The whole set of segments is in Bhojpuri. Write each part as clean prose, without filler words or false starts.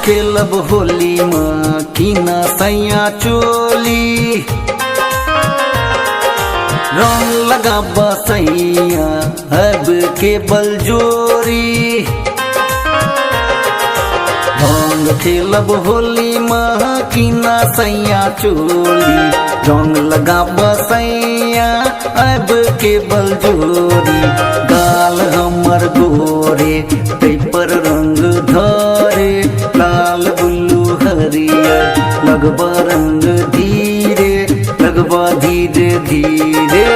खेलब होली में किना सैया चोली, रंग लगा बसैया अब के बल जोरी। रंग खेलब होली में किना सैया चोली, रंग लगा बसैया अब के बल जोरी। गाल हमर गोरे तै पर रंग धरे, लाल बुल्लू हरियर लगबा रंग धीरे, लगबा धीरे धीरे।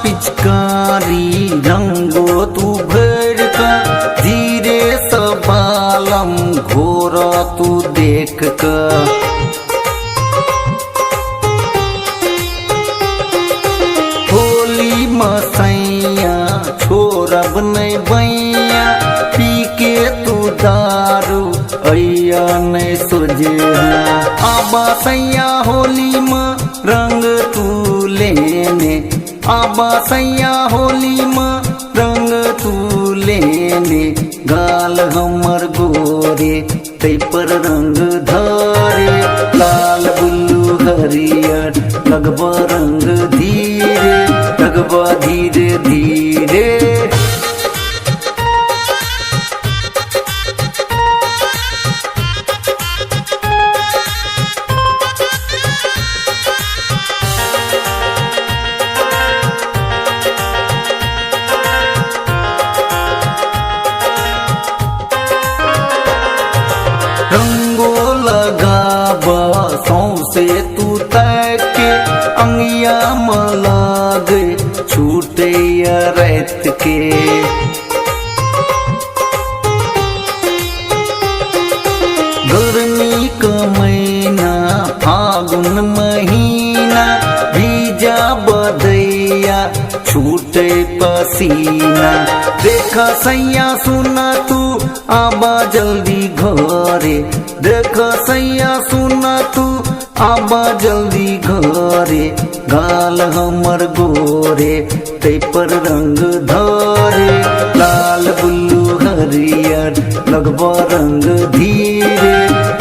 पिचकारी रंगो तू भर का, धीरे सबालम घोरा तू देख का। होली मसैया छोड़ब नहीं बैया, पी के तू दारू अया नहीं सोझे। आबा सैया होली में रंग तू लेने, आबा सैया होली में रंग तू लेने। गाल हमर गोरे तै पर रंग धरे, लाल बुल्लू हरियर लगबा रंग धीरे, लगबा धीरे धीरे। रंगो लगाबा सौसे तू तके, अंगिया में लागे छूटे रैत के। गर्मी का महीना फागुन महीना, भीजा बदैया छूटे पसीना। देखा सैया सुना तू आबा जल्दी घरे, देखा सैया सुना तू आबा जल्दी घरे। गाल हमर गोरे तै पर रंग धरे, लाल बुल्लू हरियर लगबा रंग धीरे,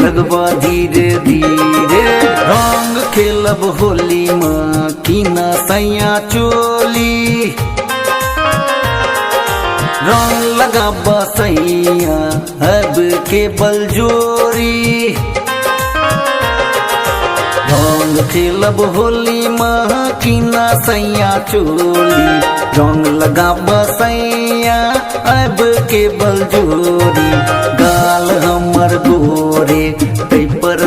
लगबा धीरे धीरे। रंग खेलब होली में किना सैया चोली, रंग लगा बसैया अब के बल जोरी। रंग खेलब होली में किना सैया चोली, रंग लगा बसैया अब के बल जोरी। गाल हमर गोरे तै पर